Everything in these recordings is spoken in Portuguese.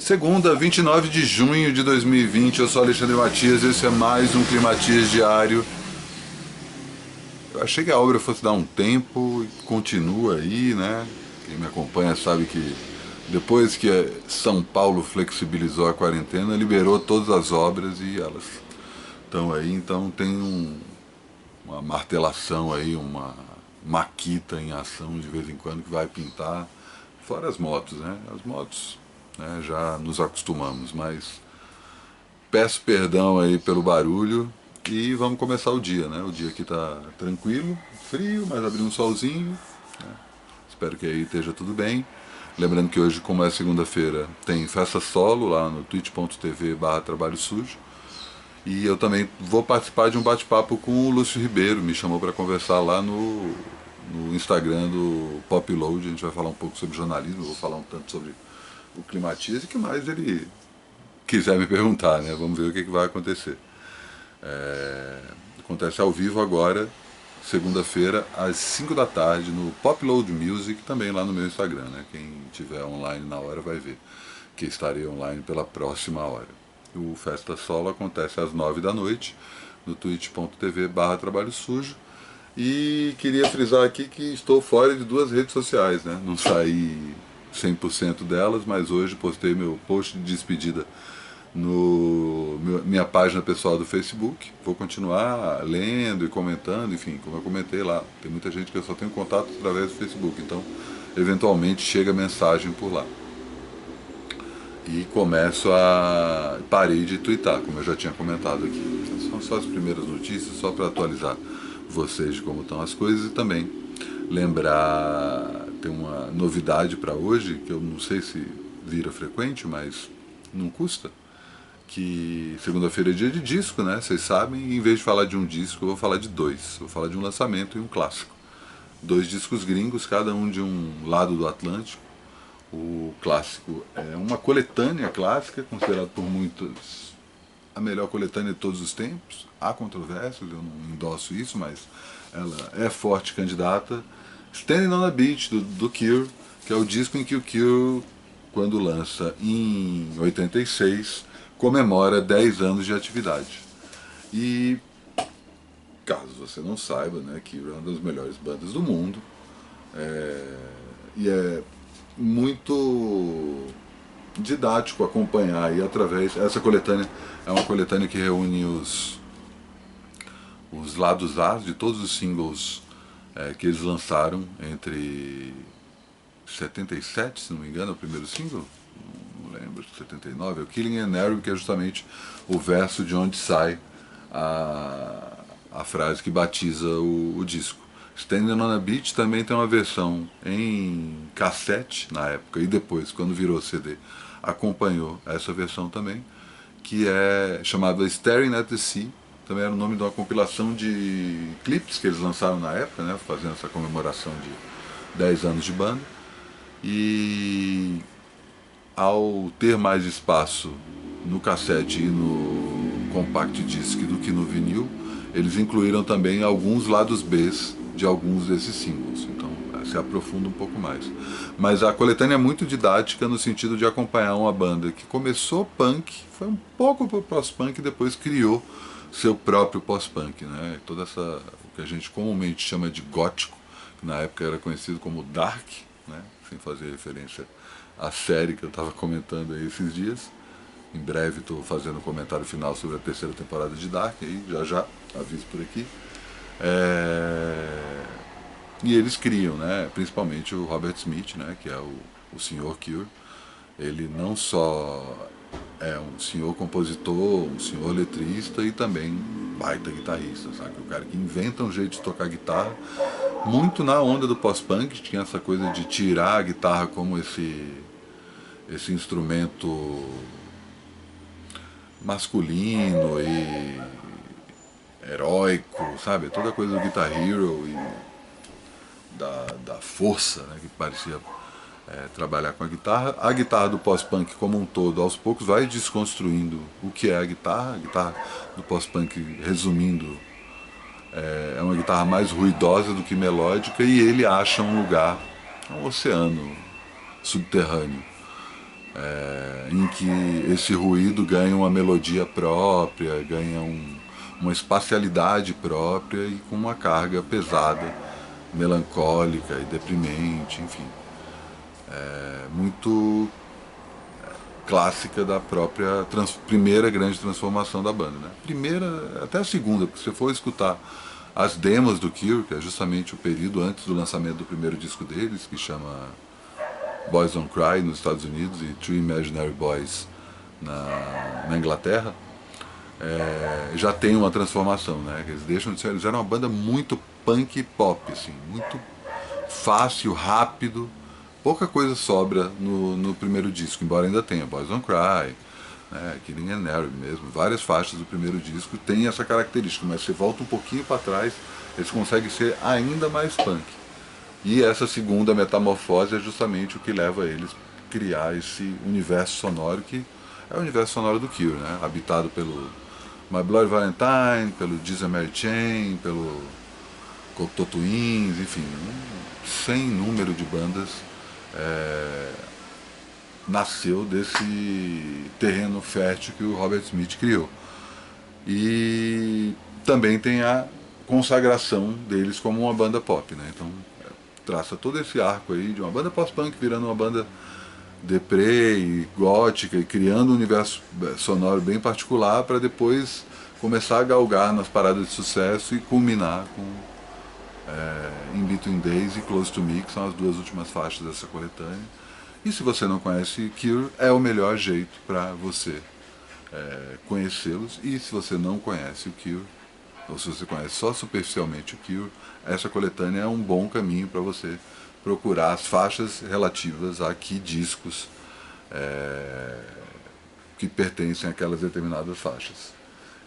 Segunda, 29 de junho de 2020, eu sou Alexandre Matias, esse é mais um Climatias Diário. Eu achei que a obra fosse dar um tempo e continua aí, né? Quem me acompanha sabe que depois que São Paulo flexibilizou a quarentena, liberou todas as obras e elas estão aí, então tem uma martelação aí, uma maquita em ação de vez em quando que vai pintar, fora as motos, né? As motos, né, já nos acostumamos, mas peço perdão aí pelo barulho e vamos começar o dia, né? O dia aqui tá tranquilo, frio, mas abrindo um solzinho, né? Espero que aí esteja tudo bem. Lembrando que hoje, como é segunda-feira, tem festa solo lá no twitch.tv/trabalho sujo. E eu também vou participar de um bate-papo com o Lúcio Ribeiro, me chamou para conversar lá no Instagram do Popload. A gente vai falar um pouco sobre jornalismo, vou falar um tanto sobre o Climatias e o que mais ele quiser me perguntar, né? Vamos ver o que vai acontecer. Acontece ao vivo agora, segunda-feira, às 5 da tarde, no Popload Music, também lá no meu Instagram, né? Quem tiver online na hora vai ver que estarei online pela próxima hora. O Festa Solo acontece às 9 da noite, no twitch.tv/trabalho sujo. E queria frisar aqui que estou fora de duas redes sociais, né? Não saí 100% delas, mas hoje postei meu post de despedida no minha página pessoal do Facebook. Vou continuar lendo e comentando, enfim, como eu comentei lá. Tem muita gente que eu só tenho contato através do Facebook, então eventualmente chega mensagem por lá. E começo a... parei de twittar, como eu já tinha comentado aqui. Então, são só as primeiras notícias, só para atualizar vocês de como estão as coisas e também lembrar, tem uma novidade para hoje, que eu não sei se vira frequente, mas não custa, que segunda-feira é dia de disco, né? Vocês sabem, e em vez de falar de um disco, eu vou falar de dois. Vou falar de um lançamento e um clássico. Dois discos gringos, cada um de um lado do Atlântico. O clássico é uma coletânea clássica, considerada por muitos a melhor coletânea de todos os tempos. Há controvérsias, eu não endosso isso, mas ela é forte candidata. Standing on the Beach, do Cure, que é o disco em que o Cure, quando lança em 86, comemora 10 anos de atividade. E, caso você não saiba, né, Cure é uma das melhores bandas do mundo. E é muito didático acompanhar e através... Essa coletânea é uma coletânea que reúne os lados A de todos os singles que eles lançaram entre 77, se não me engano, é o primeiro single, não lembro, 79, é o Killing an Arrow, que é justamente o verso de onde sai a frase que batiza o disco. Standing on a Beach também tem uma versão em cassete na época e depois, quando virou CD, acompanhou essa versão também, que é chamada Staring at the Sea. Também era o nome de uma compilação de clipes que eles lançaram na época, né, fazendo essa comemoração de 10 anos de banda. E ao ter mais espaço no cassete e no compact disc do que no vinil, eles incluíram também alguns lados B de alguns desses singles, então se aprofunda um pouco mais. Mas a coletânea é muito didática no sentido de acompanhar uma banda que começou punk, foi um pouco pro pós-punk e depois criou seu próprio pós-punk, né? Toda essa, o que a gente comumente chama de gótico, que na época era conhecido como dark, né? Sem fazer referência à série que eu estava comentando aí esses dias. Em breve estou fazendo um comentário final sobre a terceira temporada de Dark, aí já aviso por aqui. E eles criam, né, principalmente o Robert Smith, né, que é o senhor Cure. Ele não só é um senhor compositor, um senhor letrista e também baita guitarrista, sabe? O cara que inventa um jeito de tocar guitarra, muito na onda do pós-punk, tinha essa coisa de tirar a guitarra como esse instrumento masculino e heróico, sabe? Toda coisa do Guitar Hero e da força, né, que parecia trabalhar com a guitarra. A guitarra do pós-punk como um todo, aos poucos, vai desconstruindo o que é a guitarra. A guitarra do pós-punk, resumindo, é uma guitarra mais ruidosa do que melódica, e ele acha um lugar, um oceano subterrâneo, em que esse ruído ganha uma melodia própria, ganha uma espacialidade própria e com uma carga pesada, melancólica e deprimente, enfim. Muito clássica da própria primeira grande transformação da banda, né? Primeira, até a segunda, porque se você for escutar as demos do Cure, que é justamente o período antes do lançamento do primeiro disco deles, que chama Boys Don't Cry nos Estados Unidos e Three Imaginary Boys na Inglaterra, já tem uma transformação, né? Eles deixam de ser, eles eram uma banda muito punk pop, assim, muito fácil, rápido, pouca coisa sobra no primeiro disco, embora ainda tenha Boys Don't Cry, né, Killing and Mary mesmo, várias faixas do primeiro disco têm essa característica, mas você volta um pouquinho para trás, eles conseguem ser ainda mais punk. E essa segunda metamorfose é justamente o que leva eles a criar esse universo sonoro que é o universo sonoro do Cure, né, habitado pelo My Bloody Valentine, pelo Jesus and Mary Chain, pelo Cocteau Twins, enfim, sem número de bandas nasceu desse terreno fértil que o Robert Smith criou. E também tem a consagração deles como uma banda pop, né? Então traça todo esse arco aí de uma banda pós-punk virando uma banda deprê e gótica e criando um universo sonoro bem particular para depois começar a galgar nas paradas de sucesso e culminar com In Between Days e Close to Me, que são as duas últimas faixas dessa coletânea. E se você não conhece Cure, é o melhor jeito para você conhecê-los. E se você não conhece o Cure, ou se você conhece só superficialmente o Cure, essa coletânea é um bom caminho para você procurar as faixas relativas a que discos que pertencem àquelas determinadas faixas.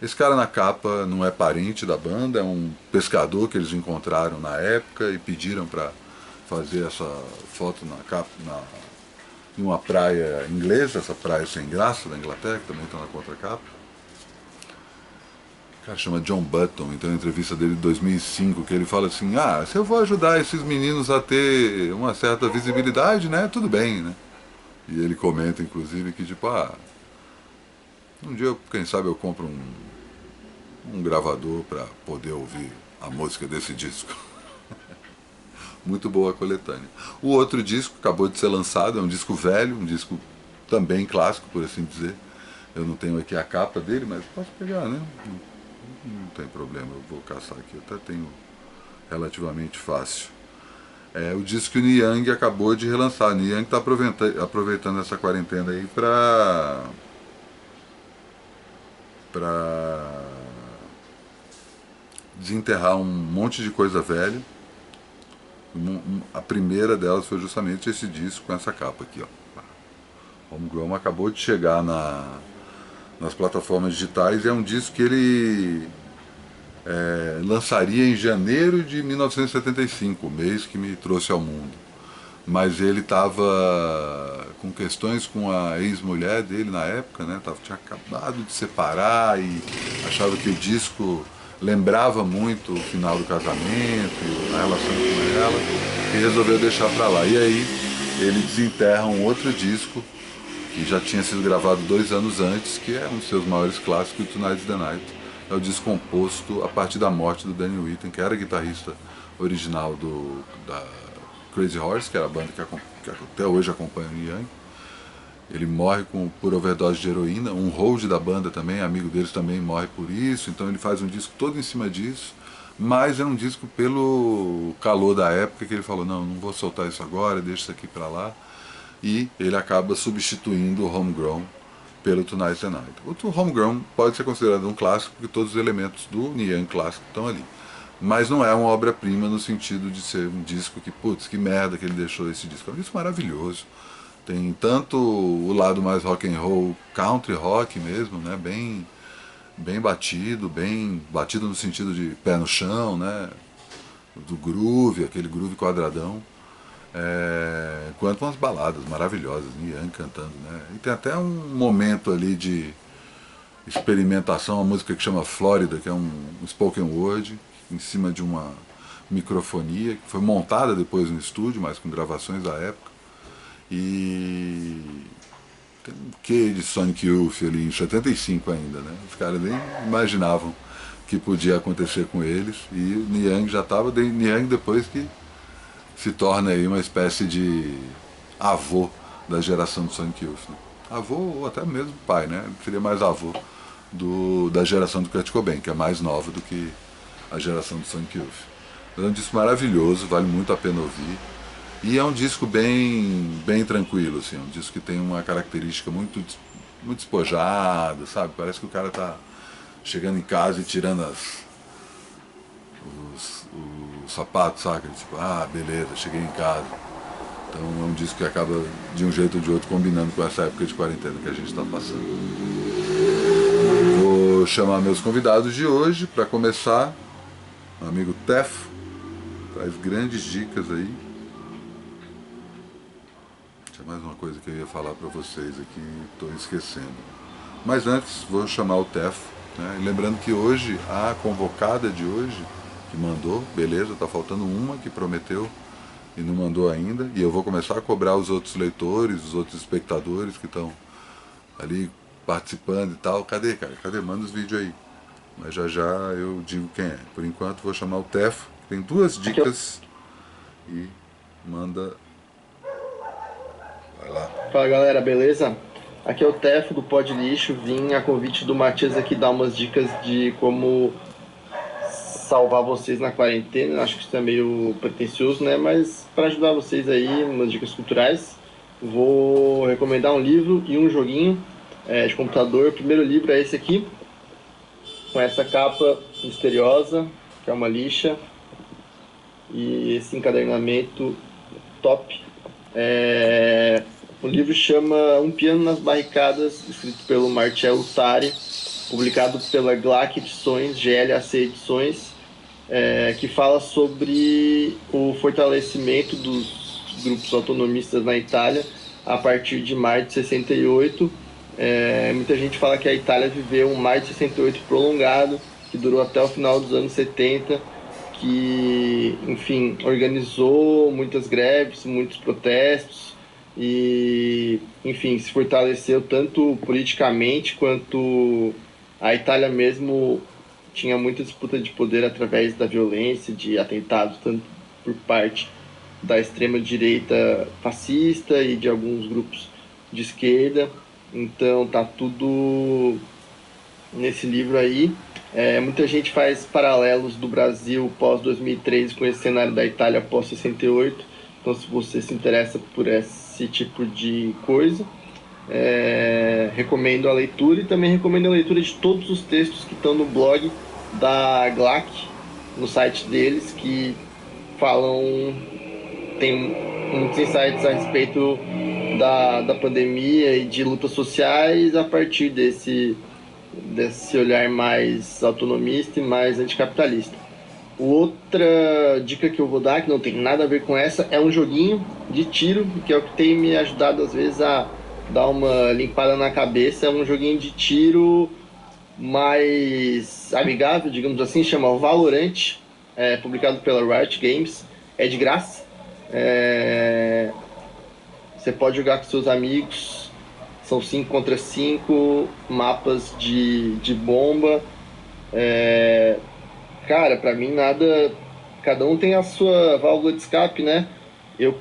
Esse cara na capa não é parente da banda, é um pescador que eles encontraram na época e pediram para fazer essa foto na capa, em uma praia inglesa, essa praia sem graça da Inglaterra, que também está na contracapa. O cara chama John Button, então a entrevista dele de 2005, que ele fala assim, se eu vou ajudar esses meninos a ter uma certa visibilidade, né, tudo bem, né. E ele comenta, inclusive, que tipo, um dia, quem sabe, eu compro um gravador para poder ouvir a música desse disco. Muito boa a coletânea. O outro disco acabou de ser lançado, é um disco velho, um disco também clássico, por assim dizer. Eu não tenho aqui a capa dele, mas posso pegar, né? Não tem problema, eu vou caçar aqui, eu até tenho relativamente fácil. É o disco que o Neil Young acabou de relançar. O Neil Young está aproveitando essa quarentena aí para desenterrar um monte de coisa velha. A primeira delas foi justamente esse disco com essa capa aqui, ó. Homegrown acabou de chegar nas plataformas digitais e é um disco que ele lançaria em janeiro de 1975, o mês que me trouxe ao mundo. Mas ele estava com questões com a ex-mulher dele na época, né? Tinha acabado de separar e achava que o disco lembrava muito o final do casamento, a relação com ela, e resolveu deixar pra lá. E aí ele desenterra um outro disco que já tinha sido gravado 2 anos antes, que é um dos seus maiores clássicos, Tonight's the Night. É o disco composto a partir da morte do Danny Whitten, que era guitarrista original da Crazy Horse, que era a banda que até hoje acompanha o Neil Young. Ele morre por overdose de heroína, um hold da banda também, amigo deles também morre por isso, então ele faz um disco todo em cima disso, mas é um disco pelo calor da época que ele falou, não vou soltar isso agora, deixa isso aqui pra lá, e ele acaba substituindo o Homegrown pelo Tonight's the Night. O Homegrown pode ser considerado um clássico, porque todos os elementos do Neil Young clássico estão ali. Mas não é uma obra-prima no sentido de ser um disco que, putz, que merda que ele deixou esse disco. É um disco maravilhoso. Tem tanto o lado mais rock and roll, country rock mesmo, né? Bem batido no sentido de pé no chão, né? Do groove, aquele groove quadradão. Quanto umas baladas maravilhosas, Neil Young cantando, né? E tem até um momento ali de experimentação, uma música que chama Flórida, que é um spoken word, em cima de uma microfonia, que foi montada depois no estúdio, mas com gravações da época. E quê de Sonic Youth ali em 75 ainda, né? Os caras nem imaginavam que podia acontecer com eles, e o Niang já estava, Niang depois que se torna aí uma espécie de avô da geração do Sonic Youth, né? Avô ou até mesmo pai, né? Seria mais avô da geração do Kurt Cobain, que é mais nova do que a geração do Sonic Youth. É um disco maravilhoso, vale muito a pena ouvir. E é um disco bem tranquilo, assim, um disco que tem uma característica muito despojada, sabe? Parece que o cara tá chegando em casa e tirando os sapatos, saca? Tipo, ah, beleza, cheguei em casa. Então é um disco que acaba, de um jeito ou de outro, combinando com essa época de quarentena que a gente está passando. Vou chamar meus convidados de hoje. Para começar, o amigo Tefo traz grandes dicas aí. Tinha mais uma coisa que eu ia falar para vocês aqui, estou esquecendo. Mas antes, vou chamar o Tefo, né? Lembrando que hoje, a convocada de hoje, que mandou, beleza, tá faltando uma que prometeu e não mandou ainda, e eu vou começar a cobrar os outros leitores, os outros espectadores que estão ali participando e tal. Cadê, cara? Cadê? Manda os vídeos aí. Mas já já eu digo quem é. Por enquanto vou chamar o Tefo, que tem duas dicas, e manda. Vai lá. Fala galera, beleza? Aqui é o Tefo do Pod Lixo. Vim a convite do Matias aqui dar umas dicas de como salvar vocês na quarentena. Acho que isso é meio pretencioso, né? Mas para ajudar vocês aí, umas dicas culturais, vou recomendar um livro e um joguinho de computador. O primeiro livro é esse aqui, com essa capa misteriosa, que é uma lixa, e esse encadernamento top. O livro chama Um Piano nas Barricadas, escrito pelo Marcelo Tari, publicado pela GLAC Edições, GLAC Edições, que fala sobre o fortalecimento dos grupos autonomistas na Itália a partir de maio de 68. Muita gente fala que a Itália viveu um maio de 68 prolongado, que durou até o final dos anos 70, que, enfim, organizou muitas greves, muitos protestos e, enfim, se fortaleceu tanto politicamente quanto a Itália mesmo tinha muita disputa de poder através da violência, de atentados, tanto por parte da extrema-direita fascista e de alguns grupos de esquerda. Então tá tudo nesse livro aí. Muita gente faz paralelos do Brasil pós-2013 com esse cenário da Itália pós-68. Então, se você se interessa por esse tipo de coisa, recomendo a leitura, e também recomendo a leitura de todos os textos que estão no blog da GLAC, no site deles, que falam, tem muitos insights a respeito da pandemia e de lutas sociais a partir desse olhar mais autonomista e mais anticapitalista. Outra dica que eu vou dar, que não tem nada a ver com essa, é um joguinho de tiro, que é o que tem me ajudado às vezes a dar uma limpada na cabeça. É um joguinho de tiro mais amigável, digamos assim, chama Valorant, publicado pela Riot Games, é de graça. Você pode jogar com seus amigos, são 5 contra 5, mapas de bomba. Cara, pra mim nada. Cada um tem a sua válvula de escape, né? Eu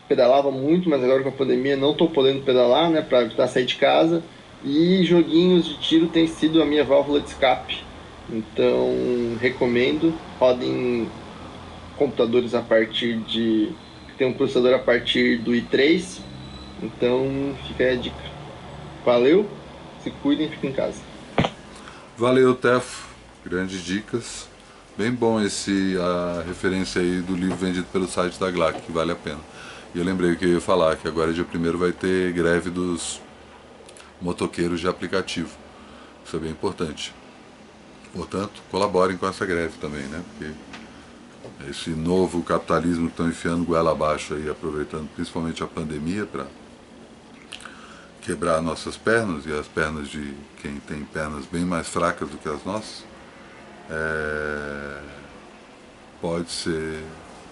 pedalava muito, mas agora com a pandemia não tô podendo pedalar, né? Pra evitar sair de casa. E joguinhos de tiro tem sido a minha válvula de escape. Então, recomendo. Rodem computadores a partir de. Tem um processador a partir do i3. Então, fica aí a dica. Valeu, se cuidem, fiquem em casa. Valeu, Tefo. Grandes dicas. Bem bom a referência aí do livro vendido pelo site da GLAC, que vale a pena. E eu lembrei que eu ia falar, que agora dia 1º vai ter greve dos motoqueiros de aplicativo. Isso é bem importante. Portanto, colaborem com essa greve também, né? Porque esse novo capitalismo que estão enfiando goela abaixo aí, aproveitando principalmente a pandemia para quebrar nossas pernas e as pernas de quem tem pernas bem mais fracas do que as nossas, pode ser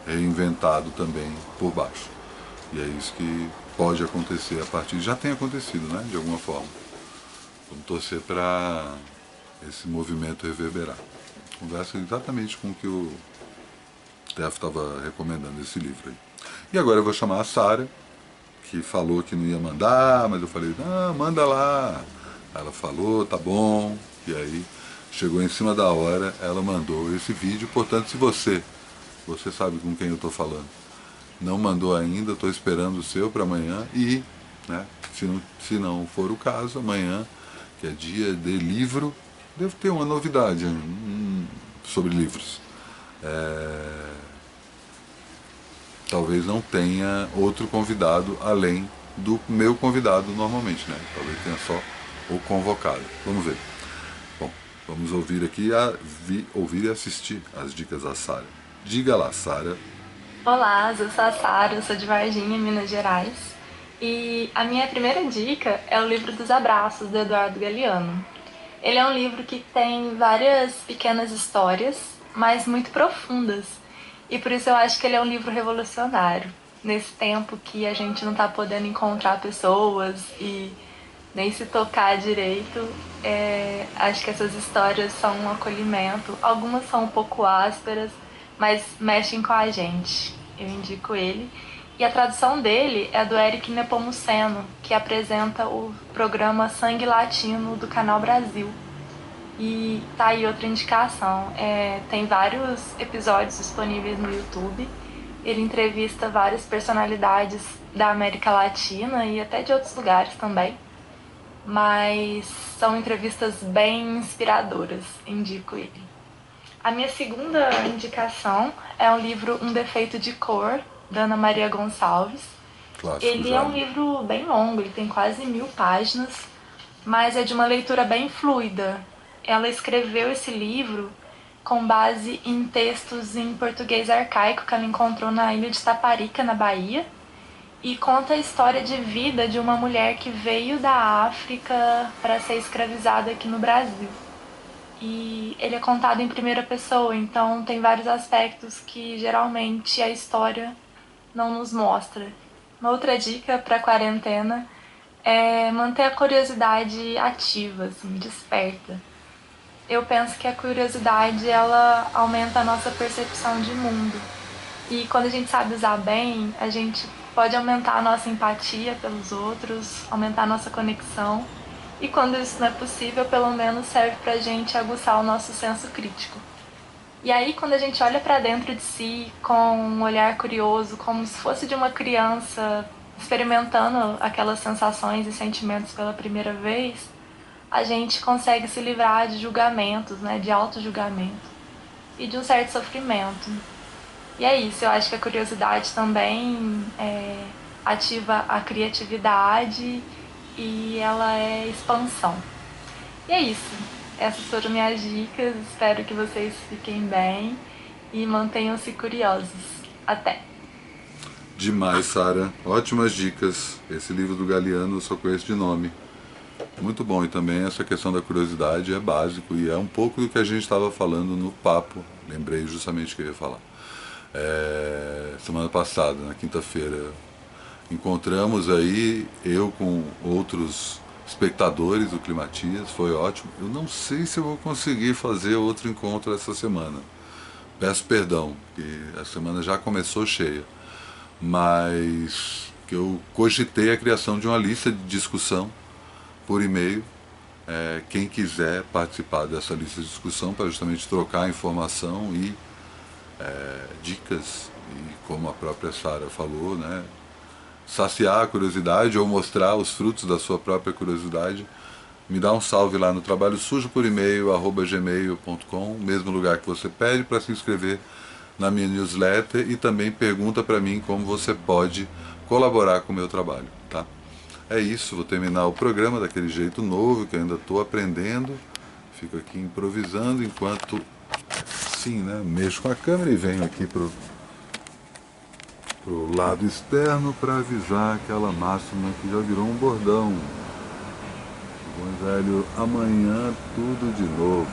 reinventado também por baixo. E é isso que pode acontecer a partir, já tem acontecido, né, de alguma forma. Vamos torcer para esse movimento reverberar. Conversa exatamente com o que o Tef estava recomendando esse livro aí. E agora eu vou chamar a Sara, que falou que não ia mandar, mas eu falei, não, manda lá. Ela falou, tá bom, e aí chegou em cima da hora, ela mandou esse vídeo. Portanto, se você sabe com quem eu estou falando, não mandou ainda, estou esperando o seu para amanhã. E, né, se não for o caso, amanhã, que é dia de livro, devo ter uma novidade sobre livros. Talvez não tenha outro convidado além do meu convidado normalmente, né? Talvez tenha só o convocado. Vamos ver. Bom, vamos ouvir aqui, ouvir e assistir as dicas da Sara. Diga lá, Sara. Olá, eu sou a Sara, eu sou de Varginha, Minas Gerais. E a minha primeira dica é o livro dos Abraços, do Eduardo Galeano. Ele é um livro que tem várias pequenas histórias, mas muito profundas. E por isso eu acho que ele é um livro revolucionário. Nesse tempo que a gente não está podendo encontrar pessoas e nem se tocar direito, acho que essas histórias são um acolhimento. Algumas são um pouco ásperas, mas mexem com a gente. Eu indico ele. E a tradução dele é do Eric Nepomuceno, que apresenta o programa Sangue Latino do Canal Brasil. E tá aí outra indicação. Tem vários episódios disponíveis no YouTube. Ele entrevista várias personalidades da América Latina e até de outros lugares também. Mas são entrevistas bem inspiradoras, indico ele. A minha segunda indicação é o livro Um Defeito de Cor, da Ana Maria Gonçalves. Clássico, ele já. É um livro bem longo, ele tem quase 1000 páginas, mas é de uma leitura bem fluida. Ela escreveu esse livro com base em textos em português arcaico que ela encontrou na ilha de Taparica, na Bahia, e conta a história de vida de uma mulher que veio da África para ser escravizada aqui no Brasil. E ele é contado em primeira pessoa, então tem vários aspectos que geralmente a história não nos mostra. Uma outra dica para a quarentena é manter a curiosidade ativa, assim, desperta. Eu penso que a curiosidade, ela aumenta a nossa percepção de mundo. E quando a gente sabe usar bem, a gente pode aumentar a nossa empatia pelos outros, aumentar a nossa conexão. E quando isso não é possível, pelo menos serve pra gente aguçar o nosso senso crítico. E aí, quando a gente olha pra dentro de si com um olhar curioso, como se fosse de uma criança experimentando aquelas sensações e sentimentos pela primeira vez, a gente consegue se livrar de julgamentos, né, de auto-julgamento e de um certo sofrimento. E é isso, eu acho que a curiosidade também ativa a criatividade e ela é expansão. E é isso, essas foram minhas dicas, espero que vocês fiquem bem e mantenham-se curiosos. Até! Demais, Sara. Ótimas dicas. Esse livro do Galeano eu só conheço de nome. Muito bom, e também essa questão da curiosidade é básico e é um pouco do que a gente estava falando no papo. Lembrei justamente o que eu ia falar. Semana passada, na quinta-feira, encontramos aí, eu com outros espectadores do Climatias, foi ótimo. Eu não sei se eu vou conseguir fazer outro encontro essa semana. Peço perdão, que a semana já começou cheia, mas que eu cogitei a criação de uma lista de discussão por e-mail. Quem quiser participar dessa lista de discussão para justamente trocar informação e dicas, e como a própria Sara falou, né, saciar a curiosidade ou mostrar os frutos da sua própria curiosidade, me dá um salve lá no trabalho sujo por e-mail @gmail.com, mesmo lugar que você pede para se inscrever na minha newsletter, e também pergunta para mim como você pode colaborar com o meu trabalho, tá? É isso, vou terminar o programa daquele jeito novo que eu ainda estou aprendendo, fico aqui improvisando enquanto sim, né, mexo com a câmera e venho aqui pro lado externo para avisar aquela máxima que já virou um bordão. Bom velho, amanhã tudo de novo.